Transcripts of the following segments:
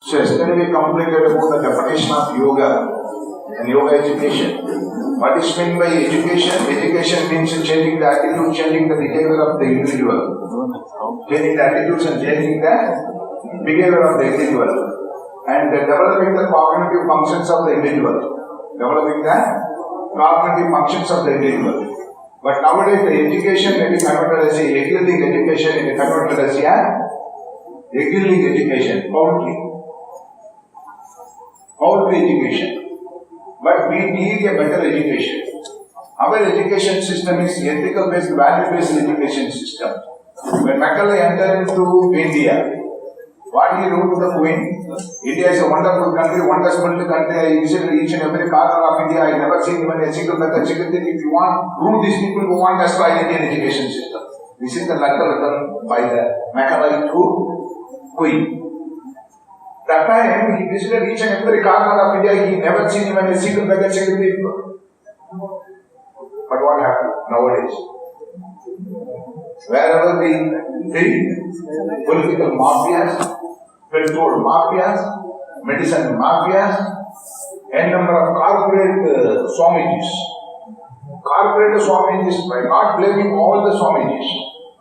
So yesterday we completed about the definition of yoga and yoga education. What is meant by education? Education means changing the attitude, changing the behavior of the individual. Changing the attitudes and changing the behavior of the individual. And developing the cognitive functions of the individual. Developing the cognitive functions of the individual. But nowadays the education may be converted as a yielding education, may be converted as a yielding education, poverty education. But we need a better education. Our education system is ethical based, value based education system. When Macaulay entered into India, what he wrote to the Queen, India is a wonderful country, wonderful country. I visited each and every corner of India. I never seen even a single method, single thing. If you want, rule these people who want us by Indian education system. This is the letter written by the Macaulay to Queen. That time he visited each and every corner of India. He never seen even a single method, single thing. But what happened nowadays? Wherever we see political mafias, petrol mafias, medicine mafias, and number of corporate Swamijis. Corporate Swamijis, by not blaming all the Swamijis.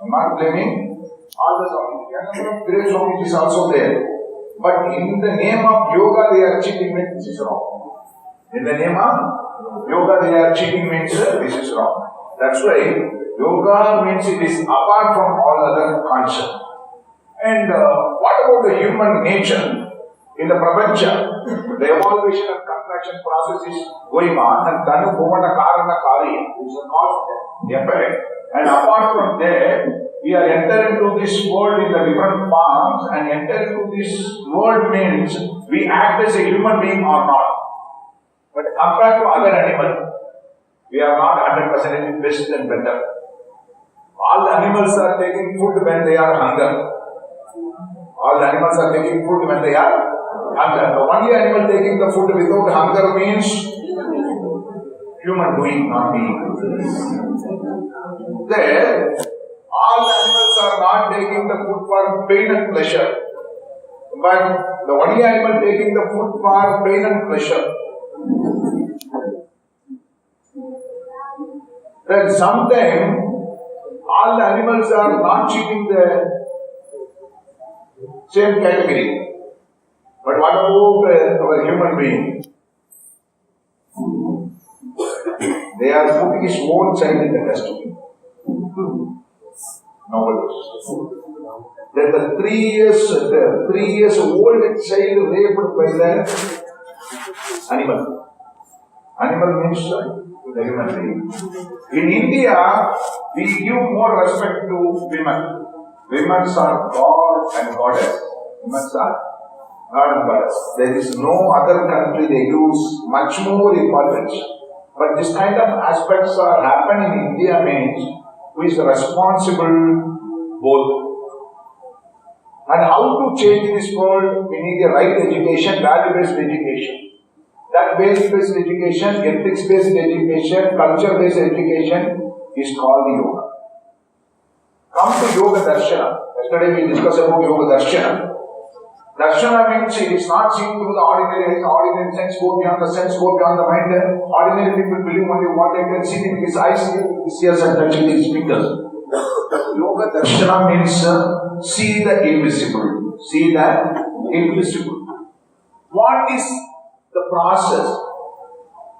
I'm not blaming all the Swamijis. And number of great Swamijis also there. But in the name of yoga, they are cheating means this is wrong. In the name of yoga, they are cheating means this is wrong. That's why yoga means it is apart from all other concepts. And what about the human nature? In the prapancha, the evaluation and contraction process is going on, and Tanu Bhuvana Karana Kari is a cause effect. And apart from that, we are entering into this world in the different forms, and enter into this world means we act as a human being or not. But compared to other animals, we are not 100% best and better. All the animals are taking food when they are hungry. All the animals are taking food when they are hungry. The only animal taking the food without hunger means human being, not being. There, all the animals are not taking the food for pain and pleasure. But the only animal taking the food for pain and pleasure. Then sometimes all the animals are not cheating the same category. But what about our human being? They are putting his own child in the dustbin. Nowadays. Then the 3 years old child raped by the animal. Animal means the human being. In India, we give more respect to women. Women are God and Goddess. Women are God and Goddess. There is no other country they use much more importance. But this kind of aspects are happening in India means who is responsible both. And how to change this world? We need a right education, value-based education. That value-based education, ethics-based education, culture-based education is called yoga. Come to yoga darshana. Yesterday we discussed about yoga darshana. Darshana means it is not seen through the ordinary sense, go beyond the sense, go beyond the mind. Ordinary people believe only what they can see with his eyes, his ears and touching his fingers. Yoga darshana means see the invisible. See the invisible. What is the process?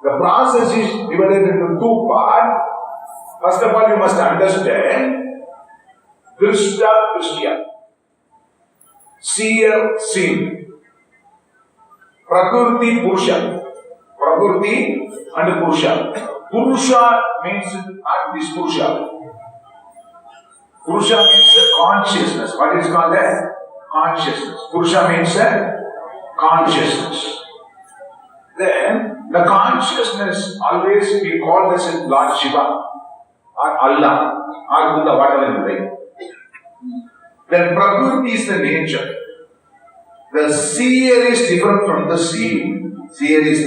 The process is divided into two parts. First of all, you must understand Drishta Drishya. Seer, seen. Prakriti, Purusha. Prakriti and Purusha. Purusha means not this Purusha. Purusha means consciousness. What is called that? Consciousness. Purusha means consciousness. Then the consciousness always we call this Lord Shiva or Allah or Buddha, whatever you like. Then Prakriti is the nature. The seer is different from the seen. Seer is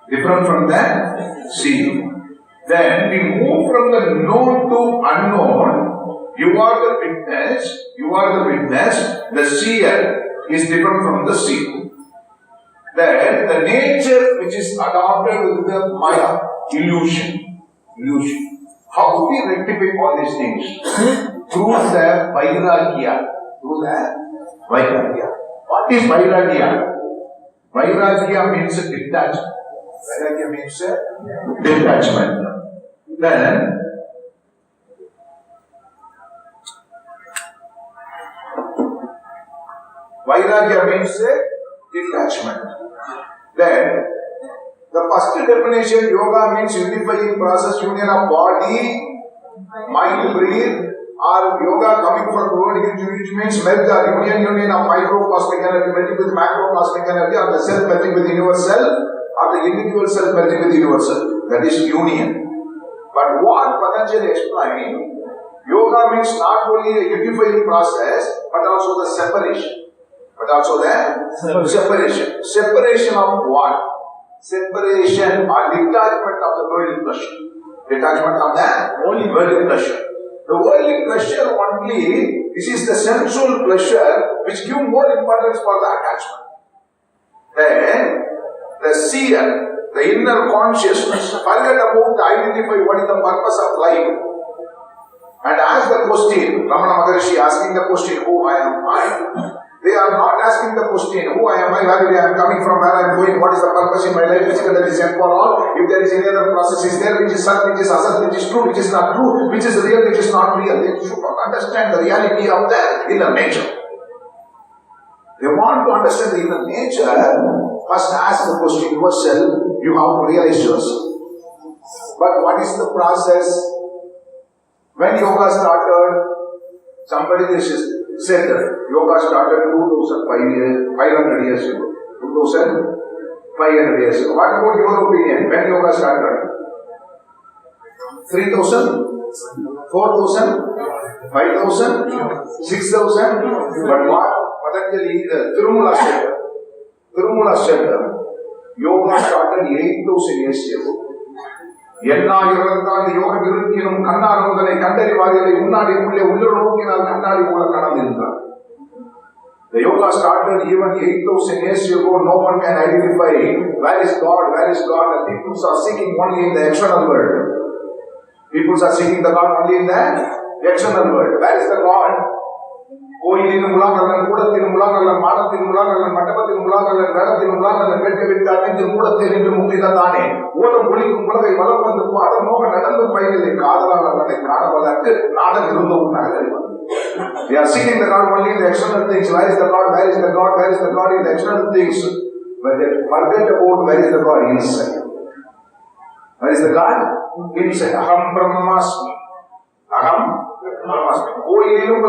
different from the seen. Then we move from the known to unknown. You are the witness. The seer is different from the seed. Then the nature which is adopted with the Maya, illusion. How do we rectify all these things? Through the Vairagya. What is Vairagya? Vairagya means detachment. Then Vairagya means detachment. Then the first definition, yoga means unifying process, union of body, mind, breathe, or yoga coming from the word which means merge or union of microcosmic energy merging with macrocosmic energy, or the self merging with universal, or the individual self merging with universal. That is union. But what Patanjali explained, yoga means not only a unifying process, but also the separation. Separation of what? Separation or detachment of the worldly pleasure. The worldly pleasure only, this is the sensual pleasure which gives more importance for the attachment. Then the seer, the inner consciousness, forget about to identify what is the purpose of life and ask the question. Ramana Maharishi asking the question, who I am I? They are not asking the question, who I am, where I am coming from, where I am going, what is the purpose in my life, physical, that is and for all. If there is any other process is there, which is sat, which is asat, which is true, which is not true, which is real, which is not real. They should not understand the reality of the inner nature. They want to understand the inner nature. First ask the question yourself, you have to realize yourself. But what is the process? When yoga started, somebody said yoga started 500 years ago. 2500 years ago. What about your opinion? When yoga started? 3000? 4000? 5000? 6000? But what? Patanjali, Tirumala said, yoga started 8000 years ago. எல்லா இறந்தால் யோகம் இருக்கினும் கண்ணார் முதலை கண்டறிவார்களை முன்னாடி உள்ளே உள்ளூர் நோக்கினால் கண்ணாடி போல கடந்திருந்தார். The yoga started even 8000 years ago. No one can identify where is God. The people are seeking only in the external world. People are seeking the God only in the external world. Where is the God? கோயிலின் முழாங்கல்லன் கூடத்தின் முழாங்கல்லன் மாடத்தின் முழாங்கல்லன் மண்டபத்தின் முழாங்கல்லன் வேடத்தின் முழாங்கல்லன் வெட்ட விட்டார் நெஞ்சில் கூடத்தில் நின்று முந்திதானே ஓடும் ஒளிக்கும் உலகை வளம் வந்து அதன் நோக நடந்து பயிரிலை காதலாளர்களை காணவதற்கு நாடன் இருந்தும் நகரில். They are seeking the God only in the external things. Where is the God? Where is the God? Where is the God in the external things? But they forget about where is the God inside. Where is the God? Inside. Aham Brahmasmi. கோயிலும்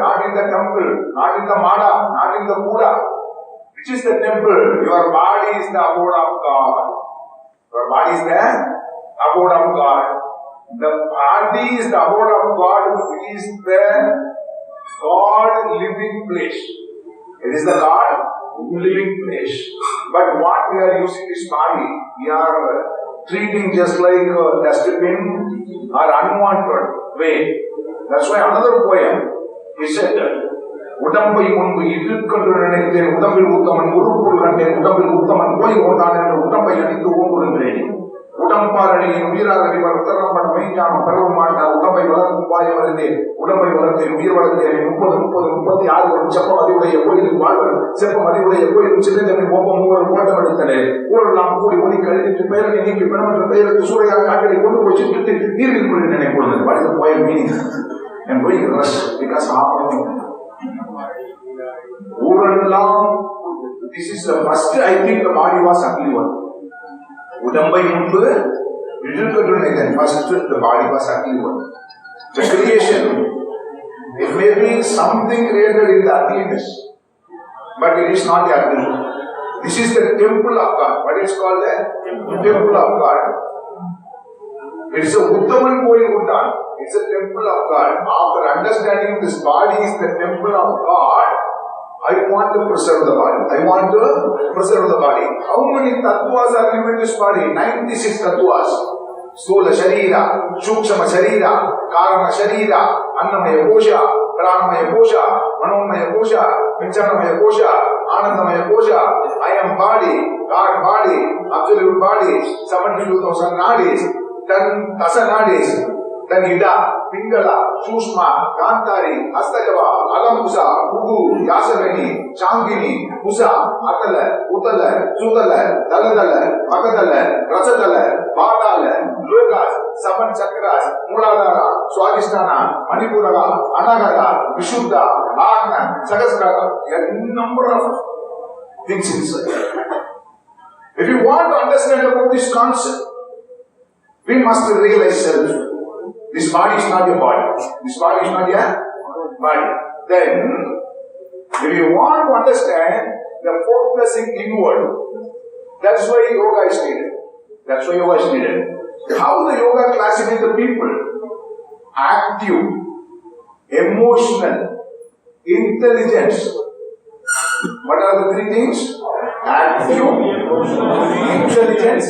not in the temple, not in the mada, not in the Buddha. Which is the temple? Your body is the abode of God. Your body is the abode of God. The body is the abode of God. It is the God living place. It is the God living place. But what we are using this body, we are treating just like a dustbin or unwanted way. That's why another poem he said, உடம்பை முன்பு இட்டுக்கொண்டு நினைத்தேன் உடம்பில் உத்தமன் உருப்பொருள் கண்டேன் உடம்பில் உத்தமன் போய் கொண்டான் என்று உடம்பை அணிந்து ஓங்குகின்றேன் உடம்பாரணியின் உயிராக வளர்த்தரம்பன் மெய்ஞானம் பெறவ மாட்டார் உடம்பை வளர்க்கும் பாயம் அறிந்தேன் உடம்பை வளர்த்தேன் உயிர் வளர்த்தேன் 36 செப்பம் அதிவுடைய கோயிலில் வாழ்வர் செப்பம் அதிவுடைய கோயிலும் சிறுதமிழ் ஒப்பம் மூவர் கோட்டம் எடுத்தனே ஊரில் நாம் கூடி ஒளி கழித்து பெயரை நீக்கி பிணமற்ற பெயருக்கு சூறையாக காட்டலை கொண்டு போய் சுட்டு நீரில் கொண்டு நினைப்பொழுது what is the poem meaning? I'm going to rush because this is the first I think the body was ugly one. Udambai Mumbu, you didn't go to then first the body was ugly one. The creation, it may be something created in the ugliness, but it is not the ugly. This is the temple of God. What is called the temple of God? It is a Uttaman going Uttan. It's a temple of God. After understanding this body is the temple of God, I want to preserve the body. How many tattvas are living in this body? 96 tattvas. Stula Sharira, Shukshama Sharira, Karana Sharira, Annamaya Kosha, Pranamaya Kosha, Manomaya Kosha, Vinchanamaya Kosha, Anandamaya Kosha. I am body, God body, absolute body, 72,000 nadis, then Tasa nadis, then Ida, Pingala, Sushma, Kantari, Astajava, Alamusa, Ugu, Yasavani, Changini, Musa, Atala, Utala, Sudala, Daladala, Pakadala, Rasadala, Badala, Logas, Saman Chakras, Muladara, Swadhisthana, Manipura, Anagata, Vishuddha, Agna, Sakasrata, a number of things inside. If you want to understand about this concept, we must realize self. This body is not your body. This body is not your body. Then, if you want to understand the focusing inward, that's why yoga is needed. That's why yoga is needed. How the yoga classifies the people? Active, emotional, intelligence. What are the three things? Active, intelligence,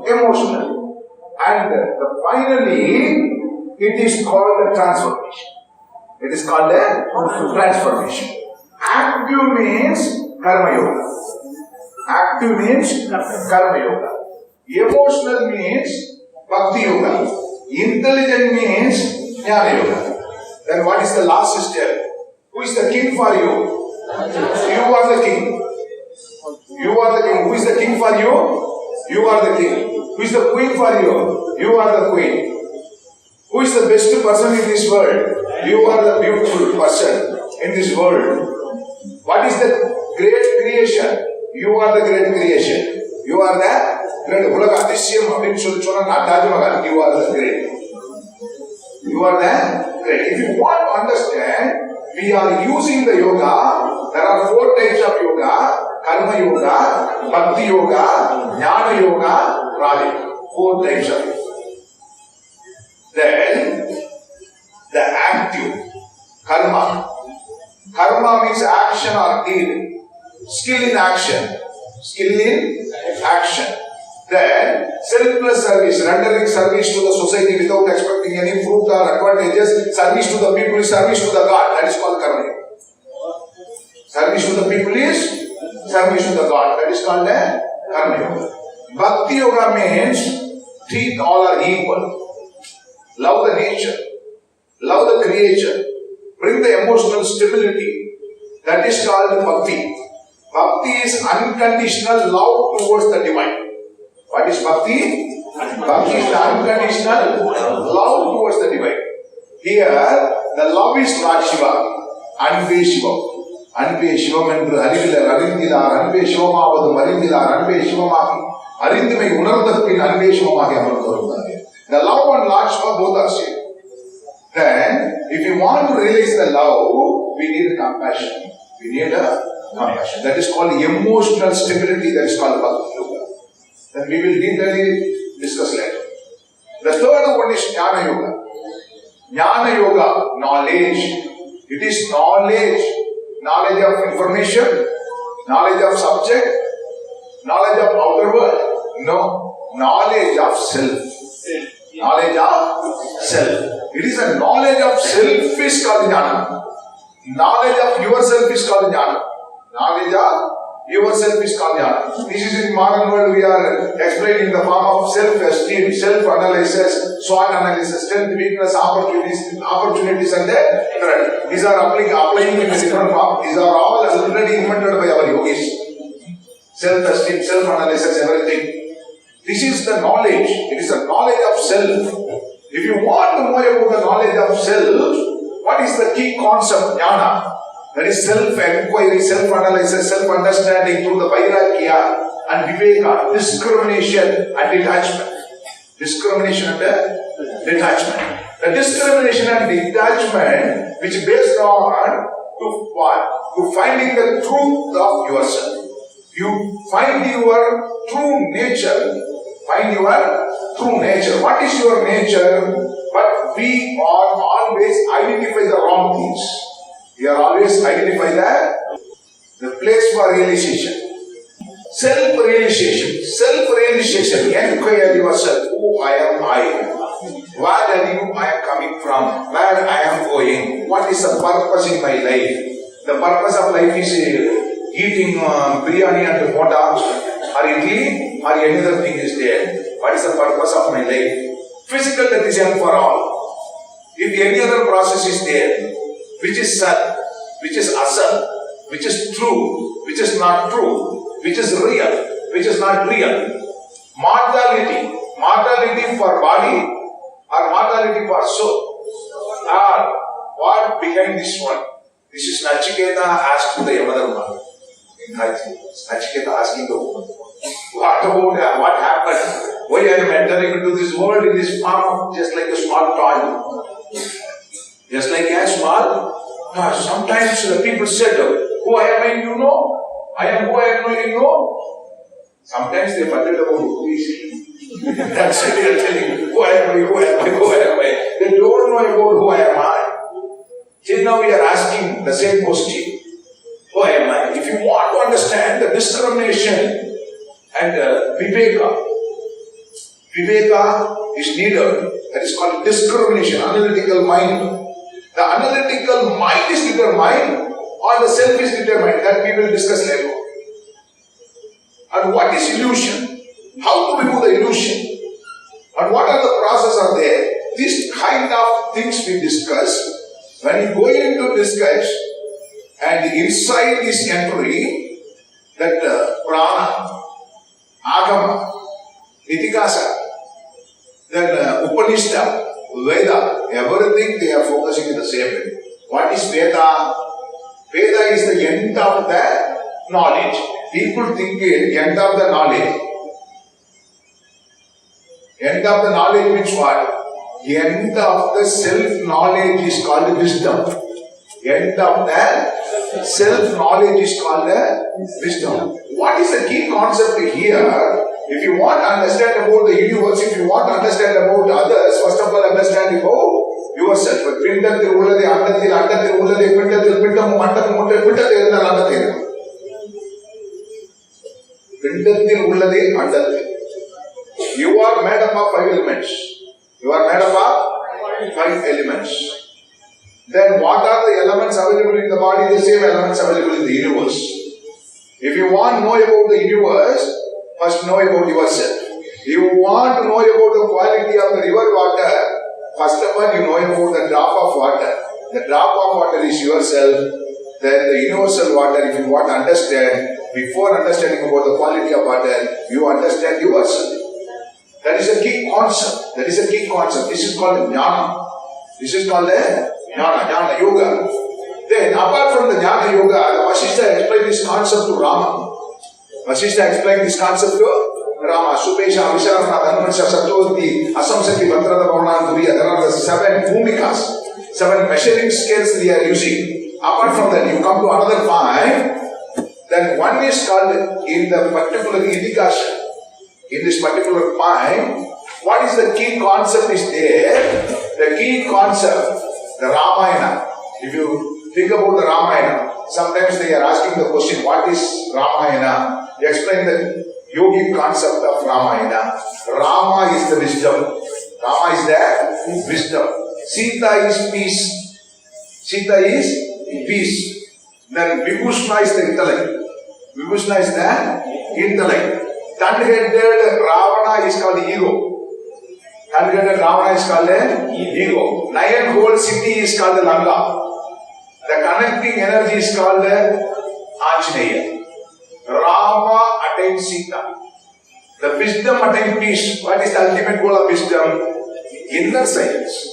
emotional. And finally, it is called the transformation. It is called the transformation. Active means karma yoga. Active means karma yoga. Emotional means bhakti yoga. Intelligent means jnana yoga. Then what is the last step? Who is the king for you? You are the king. You are the king. Who is the king for you? You are the king. Who is the queen for you? You are the queen. Who is the best person in this world? You are the beautiful person in this world. What is the great creation? You are the great creation. You are the great. You are the great. You are the great. If you want to understand, we are using the yoga. There are 4 types of yoga: karma yoga, bhakti yoga, jnana yoga, raja yoga. 4 types of yoga. Then, the active, karma. Karma means action or deed. Skill in action. Skill in action. Then, selfless service, rendering service to the society without expecting any fruit or advantages. Service to the people is service to the God. That is called karma. Service to the people is service to the God. That is called karma. Bhakti yoga means treat all are equal. Love the nature, love the creature, bring the emotional stability. That is called bhakti. Bhakti is unconditional love towards the divine. What is bhakti? Bhakti is the unconditional love towards the divine. Here, the love is Lord Shiva, Anbe Shiva. Anbe Shivam என்று அறிவிலர் அறிந்திலார் அன்பே சிவமாவதும் அறிந்திலார் அன்பே சிவமாகி அறிந்துமை உணர்ந்தற்பின் அன்பே சிவமாகி அமர்ந்து வருகிறார். The love and Lord Shiva both are same. Then, if you want to realize the love, we need compassion. We need a compassion. That is called emotional stability. That is called bhakti yoga. Then we will detailedly discuss later. The third one is jnana yoga. Jnana yoga, knowledge. It is knowledge. Knowledge of information, knowledge of subject, knowledge of outer world. No, knowledge of self. Knowledge of self. It is a knowledge of self is called jnana. Knowledge of yourself is called jnana. Knowledge of yourself is called jnana. This is in modern world we are explaining the form of self-esteem, self-analysis, SWOT analysis, strength, weakness, opportunities and threat. These are applying in a different form. These are all already invented by our yogis. Self-esteem, self-analysis, everything. This is the knowledge. It is the knowledge of self. If you want to know about the knowledge of self, what is the key concept? Jnana. That is self-enquiry, self-analysis, self-understanding through the vairagya and viveka, discrimination and detachment. Discrimination and detachment. The discrimination and detachment which is based on to finding the truth of yourself. You find your true nature. Find your true nature. What is your nature? But we are always identify the wrong things. We are always identify the place for realization. Self-realization. Self-realization. Enquire yourself. Who I am I. Where are you? I am coming from. Where I am going? What is the purpose in my life? The purpose of life is eating biryani and mota or idli or any other thing is there. What is the purpose of my life? Physical death is end for all. If any other process is there, which is sat, which is asal, which is true, which is not true, which is real, which is not real. Mortality for body or mortality for soul. Or what behind this one? This is Nachiketa asked to the Yamadharma. Nachiketa asking the woman, what about what happened? Why I am entering into this world in this form just like a small toy? Just like a small toy. Sometimes the people said, who I am, you know? I am who I am, you know? Sometimes they forget about who is he. That's why they are telling, who I am, who I am, who I am. They don't know about who I am. Till now we are asking the same question. Who am I? If you want to understand the discrimination and viveka is needed. That is called discrimination, analytical mind. The analytical mind is determined or the self is determined. That we will discuss later. And what is illusion? How to remove the illusion? And what are the processes are there? These kind of things we discuss. When you go into discuss and inside this entry, that prana, agama, nitikasa, then Upanishad, Veda, everything they are focusing in the same way. What is Veda? Veda is the end of the knowledge. People think it end of the knowledge. End of the knowledge means what? End of the self-knowledge is called wisdom. End of the self-knowledge is called wisdom. What is the key concept here? If you want to understand about the universe, if you want to understand about others, first of all understand about yourself. Pindathil ullade, andathil ullade, pindathil pindam mandam muttal pindathil irundal andathil. Pindathil ullade, andathil. You are made up of 5 elements. You are made up of 5 elements. Then what are the elements available in the body? The same elements available in the universe. If you want to know about the universe, first know about yourself. You want to know about the quality of the river water, first of all you know about the drop of water. The drop of water is yourself. Then the universal water, if you want to understand, before understanding about the quality of water, you understand yourself. That is a key concept. That is a key concept. This is called jnana. This is called jnana yoga. Then apart from the jnana yoga, the Vasishtha explained this concept to Rama. Vasishtha explained this concept to Rama. Supesha, Visharana, Dhanvansha, Satyavati, Asamsati, Vatrada, Bhavana, Duriya. There are the 7 bhumikas, 7 measuring scales they are using. Apart from that, you come to another 5. Then one is called in the particular Idikasha. In this particular point, what is the key concept is there? The key concept, the Ramayana. If you think about the Ramayana, sometimes they are asking the question, what is Ramayana? They explain the yogic concept of Ramayana. Rama is the wisdom. Rama is the wisdom. Sita is peace. Sita is peace. Then Vibhushna is the intellect. Vibhushna is the intellect. Third-headed Ravana is called ego. Third-headed Ravana is called ego. 9-hole city is called Lanka. The connecting energy is called Anjaneya. Rama attains Sita. The wisdom attains peace. What is the ultimate goal of wisdom? Inner silence.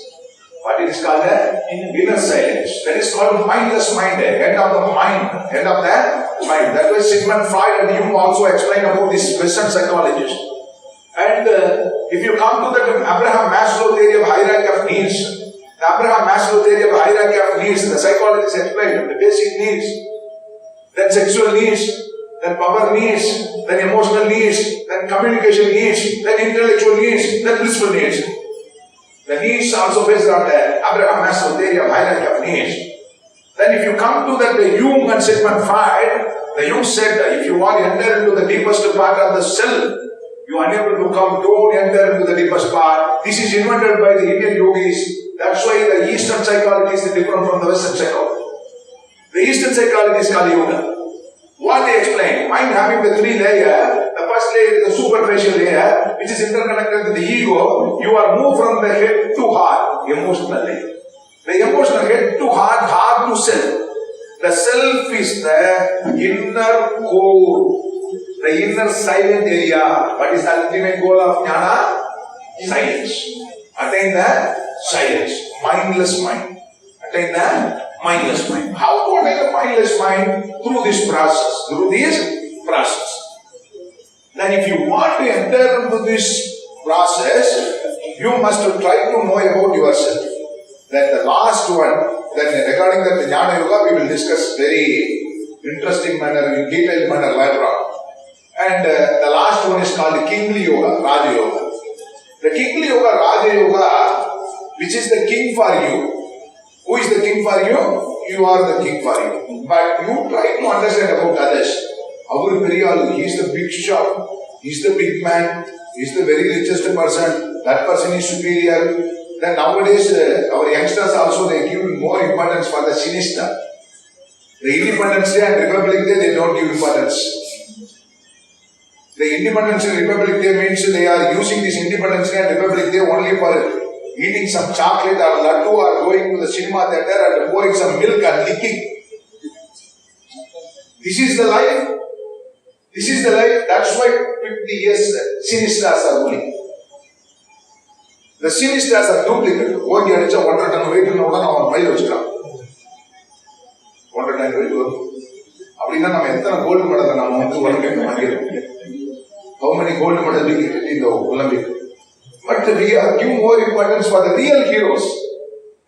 What it is called? Inner silence. That is called mindless mind. End of the mind. End of the mind. That was Sigmund Freud and Jung also explained about this Western psychologist. And if you come to the Abraham Maslow theory of hierarchy of needs, the Abraham Maslow theory of hierarchy of needs, the psychologist explained the basic needs, then sexual needs, then power needs, then emotional needs, then communication needs, then intellectual needs, then blissful needs. The needs also based on the Abraham Maslow theory of hierarchy of needs. Then if you come to that Jung and Sigmund Freud, the Jung said that if you want to enter into the deepest part of the cell, You are unable to come, don't enter into the deepest part. This is invented by the Indian yogis. That's why the Eastern psychology is different from the Western psychology. The Eastern psychology is called yoga. What they explain, mind having the three layers. The first layer is the superficial layer, which is interconnected with the ego. You are moved from the head to heart, emotionally. The emotional head to heart, heart to self. The self is the inner core, the inner silent area. What is the ultimate goal of jnana? Silence. Attain the silence. Mindless mind. Attain the mindless mind. How to attain the mindless mind? Through this process. Through this process. Then if you want to enter into this process, you must try to know about yourself. Then the last one, then regarding the Jnana Yoga, we will discuss very interesting manner, in detailed manner later on. And the last one is called Kingly Yoga, Raja Yoga. The Kingly Yoga, Raja Yoga, which is the king for you. Who is the king for you? You are the king for you. But you try to understand about others. Our Periyal, he is the big shot, he is the big man, he is the very richest person, that person is superior. Then nowadays, our youngsters also, they give more importance for the sinister. The Independence Day and Republic Day, they don't give importance. The Independence Day and Republic Day means they are using this Independence Day and Republic Day only for eating some chocolate or laddu or going to the cinema theatre and pouring some milk and licking. This is the life. This is the life. That's why 50 years sinisters are ruling. The sinisters are duplicate. One year it's a 100 ton weight and one on my weight. 100 ton weight. Gold medal. How many gold medals we get in the Olympic? But we give more importance for the real heroes.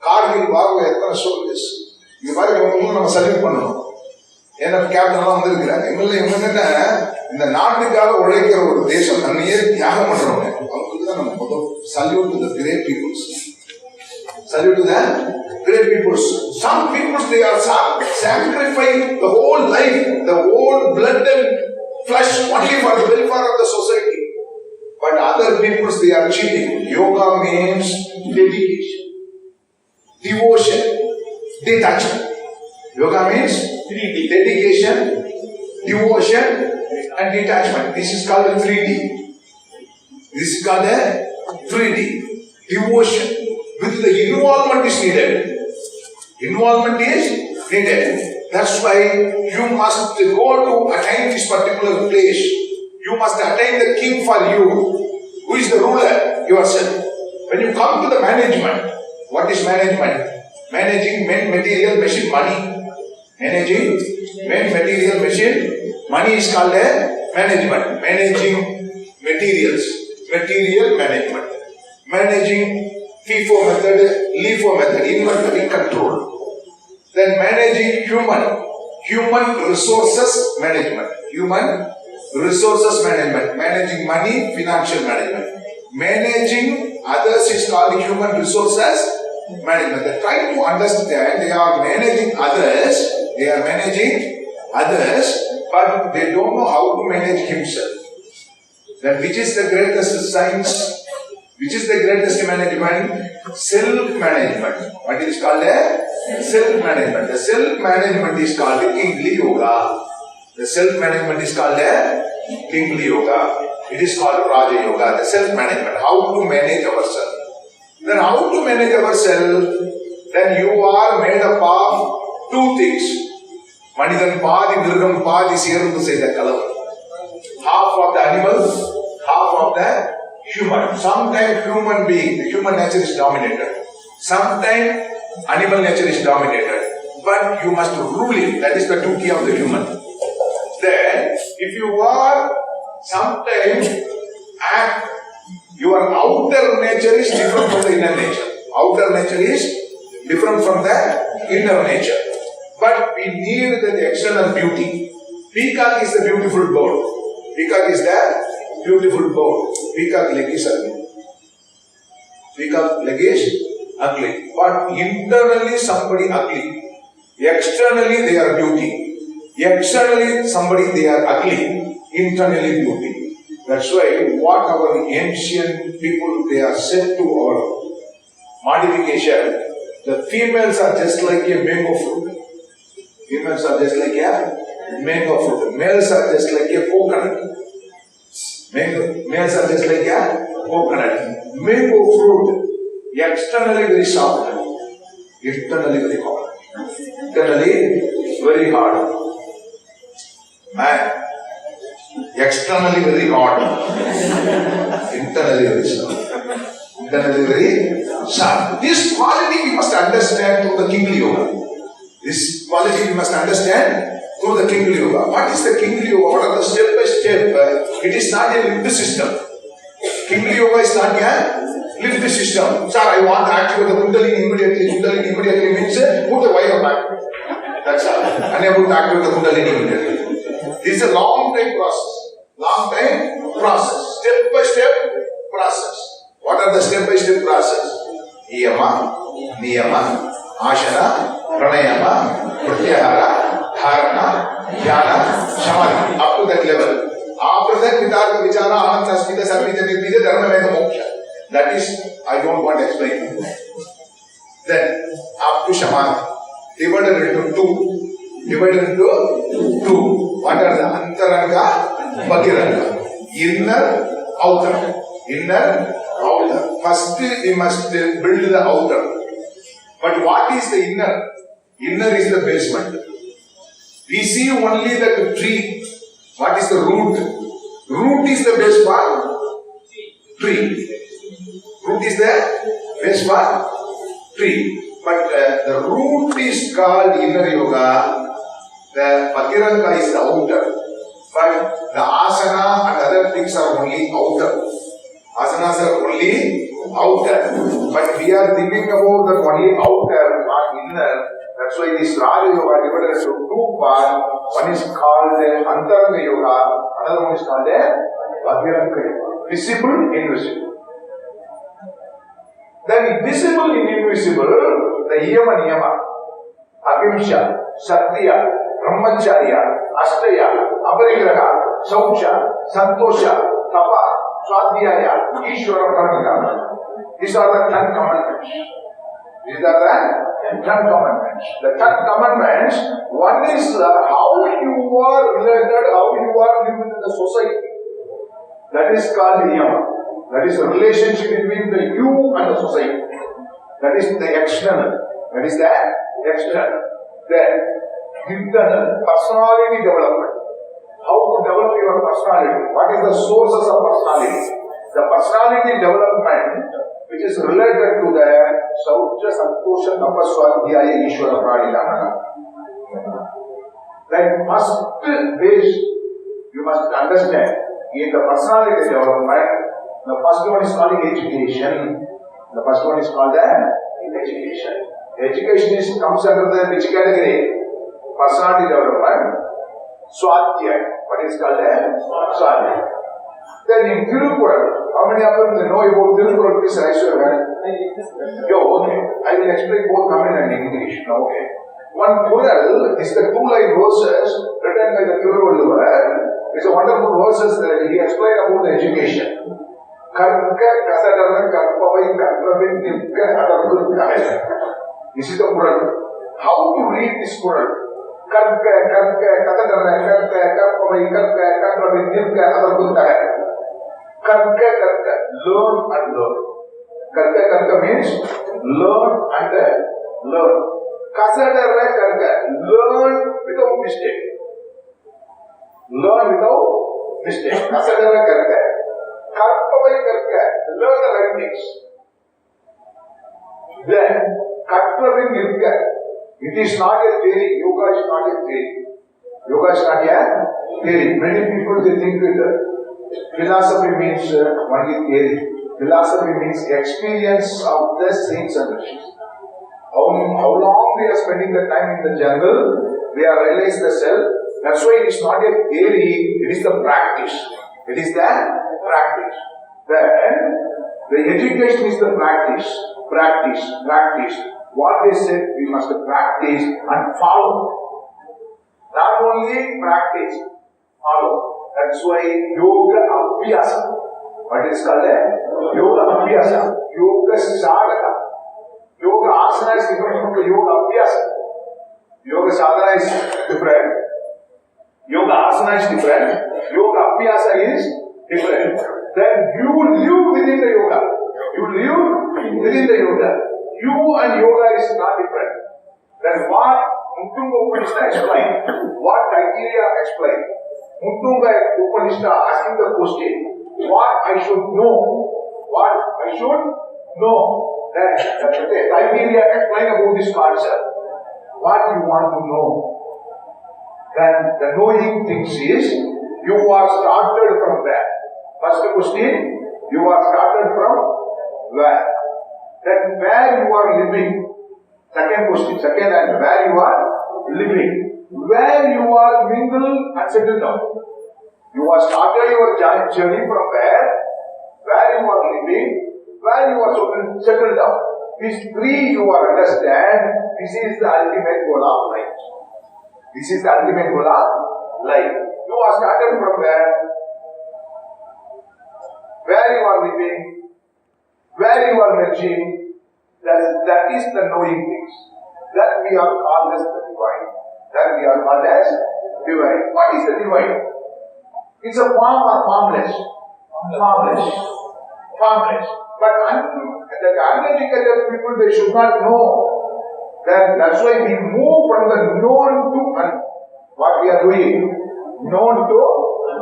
Kargil Babu soldiers. You buy a salute panel. ஏன்னா captain எல்லாம் வந்திருக்கிறாங்க. இவங்க இந்த நாட்டுக்காக உழைக்கிற ஒரு தேசம் தன்னையே தியாகம் பண்றவங்க. அவங்களுக்கு தான் நம்ம முதல் salute to the great peoples. Salute to the great peoples. Some peoples they are sacrificing the whole life, the whole blood and flesh only for the welfare of the society. But other peoples they are cheating. Yoga means dedication, devotion, detachment. Yoga means dedication, devotion, and detachment. This is called a 3D. This is called a 3D. Devotion. With the involvement is needed. Involvement is needed. That's why you must go to attain this particular place. You must attain the king for you. Who is the ruler? Yourself. When you come to the management, what is management? Managing men, material, machine, money. Managing men, material, machine, money is called a management. Managing materials, material management. Managing FIFO method, LIFO method, inventory control. Then managing human resources management. Human resources management. Managing money, financial management. Managing others is called human resources management. They try to understand they are managing others. They are managing others, but they don't know how to manage himself. Then which is the greatest science? Which is the greatest management? Self-management. What is called a self-management? The self-management is called Kingly Yoga. The self-management is called a Kingly Yoga. It is called Raja Yoga. The self-management. How to manage ourselves. Then how to manage ourselves? Then you are made up of two things. Manidan Padi, Dirgam Padi, Serum to say the color. Half of the animal, half of the human. Sometimes human being, the human nature is dominated. Sometimes animal nature is dominated. But you must rule it. That is the duty of the human. Then, if you are sometimes act, your outer nature is different from the inner nature. Outer nature is different from the inner nature. But we need the external beauty. Peacock is the beautiful bird. Peacock is the beautiful bird. Peacock leg is ugly. Peacock leg is ugly. But internally somebody ugly. Externally they are beauty. Externally somebody they are ugly. Internally beauty. That's why what our ancient people, they are said to our modification, the females are just like a mango fruit. Females are just like a mango fruit. Males are just like a coconut. Males are just like a coconut. Mango fruit, externally very soft, internally very hard. Internally very hard. Man, externally very hard, internally very soft. Internally very sharp. This quality we must understand through the kingly yoga. This quality we must understand through the kingly yoga. What is the kingly yoga? What are the step by step? It is not a lift system. Kingly yoga is not a lift system. Sir, I want to activate the kundalini immediately. Kundalini immediately means put the wire back. That's all. Unable to activate the kundalini immediately. This is a long time process. Long time process. Step by step process. What are the step by step process? Yama, Niyama, Ashana, Pranayama, Pratyahara, Dharana, Dhyana, Samadhi. Up to that level. After that, Vitarka, Vichara, Anand, Saskita, Sarvita, Nirvita, Dharma, Veda, Moksha. That is, I don't want to explain. Then, up to Samadhi. Divided into two. What are the Antaranga, Bhagiranga? Inner, outer. Inner, outer. First, we must build the outer. But what is the inner? Inner is the basement. We see only that tree. What is the root? Root is the base for tree. Root is the base for tree. But the root is called inner yoga. The Bhagiranga is the outer. But the asana and other things are only outer. Asanas are only outer. But we are thinking about the only outer, not inner. That's why this Raja Yoga divided into two parts. One is called Antaranga Yoga, another one is called Bhagiranga Yoga. Visible, invisible. Then visible and invisible, the Yama Niyama, Ahimsa, Satya, Brahmacharya, Astaya, Aparigraha, Saucha, Santosha, Tapa, Swadhyaya, Ishvara Paramita. These are the 10 commandments. These are the 10 commandments. The 10 commandments, one is how you are related, how you are living in the society. That is called Niyama. That is the relationship between the you and the society. That is the external. That is the external. The internal, personality development. How to develop your personality? What is the sources of personality? The personality development which is related to the Saucha, Santosha, Tapa, Swadhyaya, Ishvara, Pradidhana. Then first base you must understand in the personality development. The first one is called education. The first one is called education. Education comes under the which category? Personality development. Swadhyaya. What is called Swadhyaya. Then in Tirukural, how many of them know about Tirukural? Please raise your hand. Yo, okay. I will explain both Tamil and English. Okay. One Kural is the two-line verses written by the Tiruvalluvar. It's a wonderful verses that he explained about the education. This is the Quran. How to read this Quran? Learn and learn. Karka means learn and learn. Learn without mistake. Learn without mistake. Learn the right things. Then, it is not a theory. Yoga is not a theory. Yoga is not a theory. Many people they think that philosophy means only theory. Philosophy means experience of the saints and rishis. How long we are spending the time in the jungle, we are realizing the self. That's why it is not a theory, it is the practice. It is the practice. Then, the education is the practice. Practice. What they said, we must practice and follow. Not only practice, follow. That's why yoga abhyasa. What is called yoga abhyasa? Yoga sadhana. Yoga asana is different from the yoga abhyasa. Yoga sadhana is different. Yoga asana is different. Yoga abhyasa is different. Then you live within the yoga. You live within the yoga. You and yoga is not different. Then what Muttunga Upanishad explained? What criteria explained? Muttunga Upanishad asking the question, what I should know? What I should know? Then the criteria explain about this concept. What you want to know? Then the knowing things is, you are started from where? First question, you are started from where? Then where you are living? Second question, second and where you are living? Where you are mingled and settled down? You are started your journey from where? Where you are living? Where you are settled down? These three you are understand. This is the ultimate goal of life. This is the ultimate goal of life. You are started from where? Where you are living? Where you are merging? That is the knowing things. That we are called as the divine. That we are called as divine. What is the divine? It's a form or formless? Formless. Formless. But the uneducated people, they should not know. That's why we move from the known to unknown. What we are doing? Known to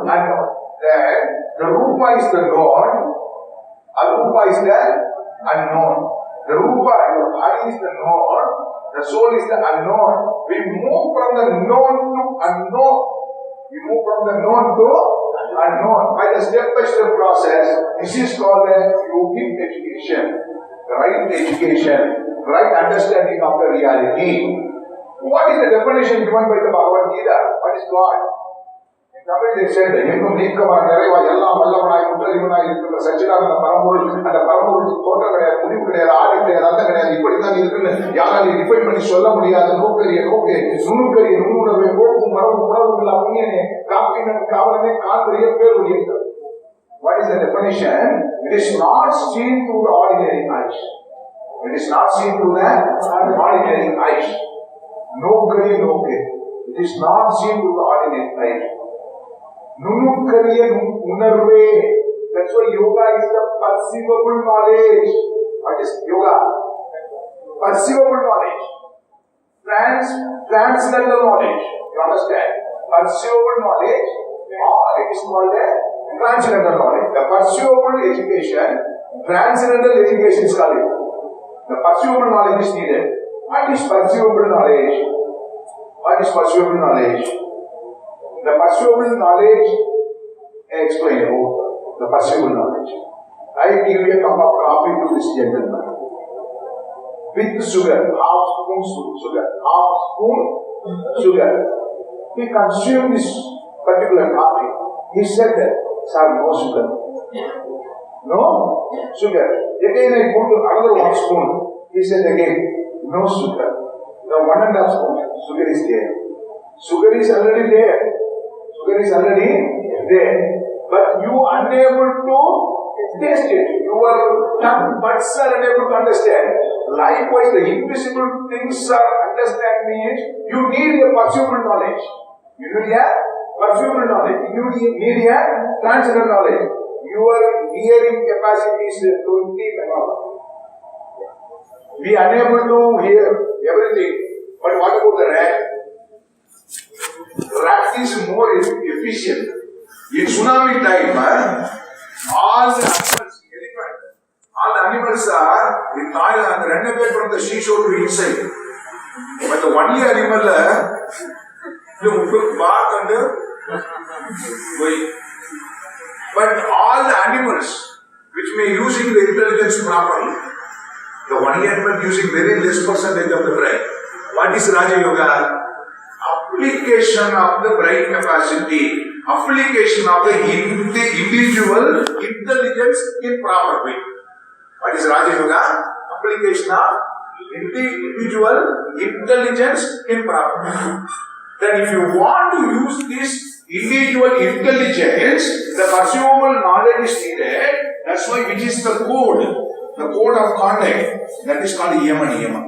unknown. Then the rupa is the known. Arupa is the unknown. The rupa, your body is the known, the soul is the unknown. We move from the known to unknown. We move from the known to unknown. By the step-by-step process, this is called the yogic education. The right education, right understanding of the reality. What is the definition given by the Bhagavad Gita? What is God? Tamil they said, எங்கும் நீக்கமா நிறைவா எல்லாம் வல்லவனாய் முற்றறிவனாய் இருக்கிற சச்சிதானந்த பரம்பொருள், அந்த பரம்பொருள் தோற்றம் கிடையாது, முடிவு கிடையாது, ஆடு கிடையாது, அர்த்தம் கிடையாது, இப்படித்தான் இருக்குன்னு யாராலையும் டிஃபைன் பண்ணி சொல்ல முடியாது. நூக்கரிய நோக்கு நுணுக்கரிய நுண்ணுணர்வை போக்கும் மரபு உணர்வு இல்லா புண்ணியனே காப்பினம் காவலனே காண்பரிய பேர் உரியர்கள். What is the definition? It is not seen through the ordinary eyes. It is not seen through the ordinary eyes. நோக்கரிய நோக்கு. It is not seen through the ordinary eyes. Nunukariya unarve. That's why yoga is the perceivable knowledge. What is yoga? Perceivable knowledge. Transcendental knowledge. You understand? Perceivable knowledge, or it is called a transcendental knowledge. The perceivable education, transcendental education is called it. The perceivable knowledge is needed. What is perceivable knowledge? What is perceivable knowledge? The perceivable knowledge, I explain about the perceivable knowledge. I give a cup of coffee to this gentleman with sugar, half spoon sugar, half spoon sugar. He consumed this particular coffee. He said that, sir, no sugar. No sugar. Again I put another 1 spoon. He said again, no sugar. Now 1.5 spoon, sugar is there. Sugar is already there. Sugar is already there. But you are unable to taste it. Your tongue buds are unable to understand. Likewise, the invisible things are understanding it. You need a perceivable knowledge. You need a perceivable knowledge. You need a transcendental knowledge. Your hearing capacity is 20 megawatts. We are unable to hear everything. But what about the rat? Rat is more efficient. In tsunami time, all the animals are in Thailand, run away from the seashore to inside. But the only animal, they took bark and but all the animals which may using the intelligence properly, the only animal using very less percentage of the brain. What is Raja Yoga? Application of the brain capacity, application of the individual intelligence in proper way. What is Raja Yoga? Application of individual intelligence in proper way. Then if you want to use this individual intelligence, the consumable knowledge is needed. That's why which is the code of conduct, that is called niyama.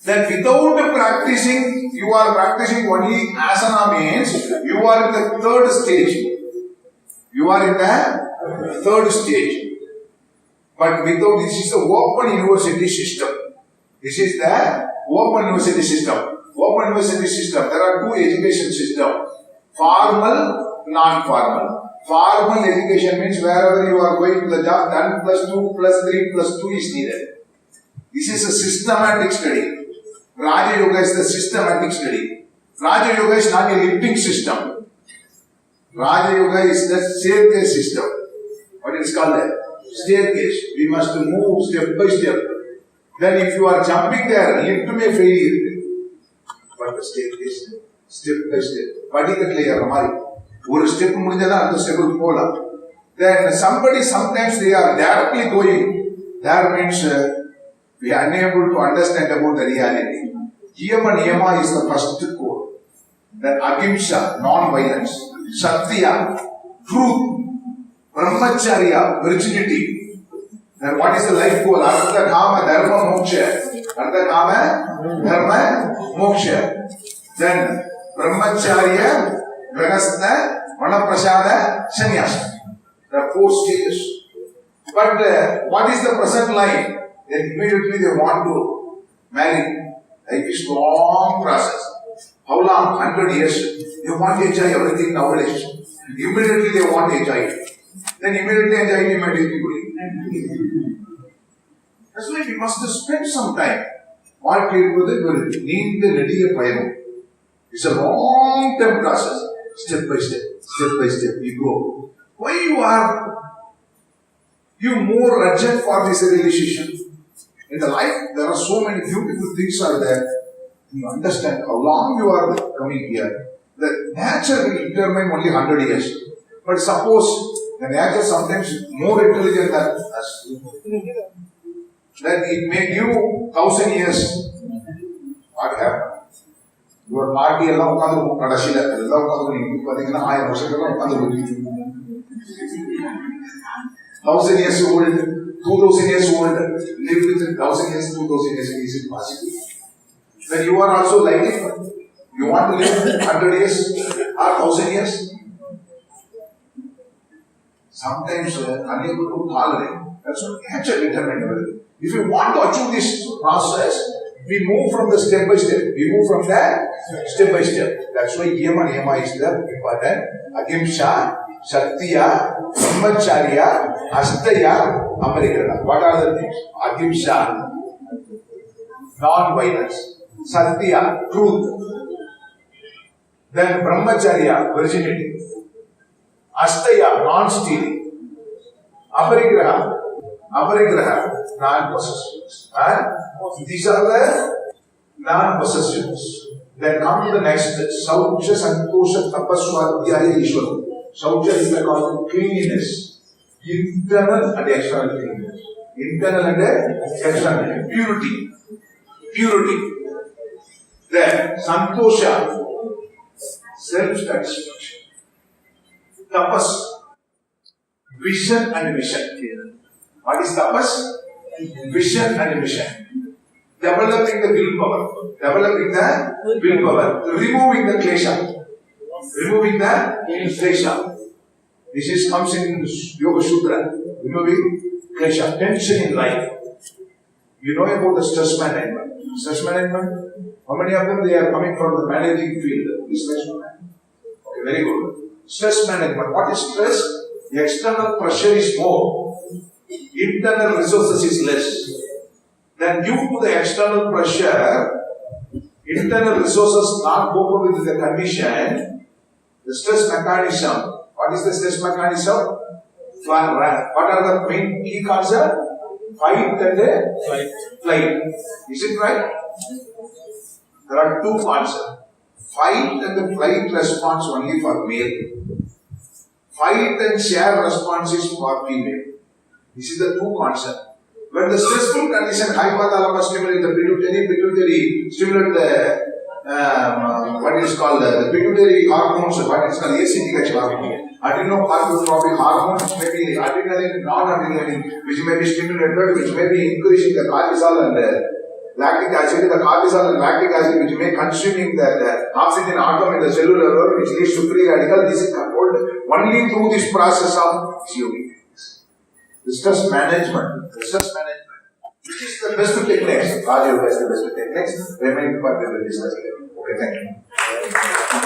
Then without practicing, you are practicing only asana means you are in the third stage. You are in the third stage. But without, this is the open university system. This is the open university system. Open university system, there are two education systems. Formal, non-formal. Formal education means wherever you are going to the job, 10 plus 2 plus 3 plus 2 is needed. This is a systematic study. Raja Yoga is the systematic study. Raja Yoga is not a lifting system. Raja Yoga is the staircase system. What is called that? Staircase. We must move step by step. Then if you are jumping there, lift may fail. But the staircase, step by step. Particularly, one step another step will fall. Then sometimes they are directly going. That means we are unable to understand about the reality. Niyama is the first code. Then ahimsa, non-violence. Satya, truth. Brahmacharya, virginity. Then what is the life goal? Artha kama dharma moksha. Artha kama dharma moksha. Then brahmacharya, grahastha, vanaprasada, sannyasa. The 4 stages. But what is the present life? Then immediately they want to marry. Life is long process. How long? 100 years. They want to enjoy everything nowadays. Immediately they want to enjoy it. Then immediately enjoy it immediately. That's why we must spend some time. What we will need the netiya payam. It's a long term process. Step by step, you go. Why you more urgent for this realization? In the life, there are so many beautiful things are there. You understand how long you are coming here. The nature will determine only 100 years. But suppose the nature sometimes is more intelligent than us. Then it may give 1,000 years. What happened? Your party alone comes to Kadashila, alone comes to I am 1,000 years old, 2,000 years old, live with 1,000 years, 2,000 years, is it possible? When you are also like it, you want to live 100 years or 1,000 years? Sometimes unable to tolerate. That's what nature determined everything. If you want to achieve this process, we move from the step by step. We move from that step by step. That's why niyama is the important. Ahimsa, Satya, Brahmacharya, Astaya, Amarikara. What are the things? Ahimsa, non-violence. Satya, truth. Then Brahmacharya, virginity. Astaya, non-stealing. Amarigraha, non-possessions. These are the non-possessions. Then come to the next. Saucha, Santosha, Tapaswadhyaya, Ishwara. Saucha is the called cleanliness. Internal and external cleanliness. Internal and external. Purity. Then Santosha, self-satisfaction. Tapas, vision and mission. What is tapas? Vision and mission. Developing the willpower. Removing the klesha. This comes in Yoga Sutra. Removing klesha, tension in life. You know about the stress management. How many of them they are coming from the managing field? Stress management. Okay, very good. Stress management. What is stress? The external pressure is more. Internal resources is less. Then due to the external pressure, internal resources not cope with the condition, the stress mechanism. What is the stress mechanism? What are the main key concepts? Fight and flight. Is it right? There are two concepts. Fight and the flight response only for male. Fight and share response is for female. This is the two concepts. When the stressful condition, hypothalamus stimulate the pituitary stimulate what is called the pituitary hormones, what is called ACTH hormone. Adrenocorticotropic hormones may be adrenaline, non-adrenaline, which may be stimulated, which may be increasing the cortisol and lactic acid, the cortisol and lactic acid, which may consuming the oxygen atom in the cellular level, which leads to free radical. This is controlled only through this process of COP. The stress management. Which is the best techniques? Rajiv has the best techniques. Remain for the discussion. Okay, thank you.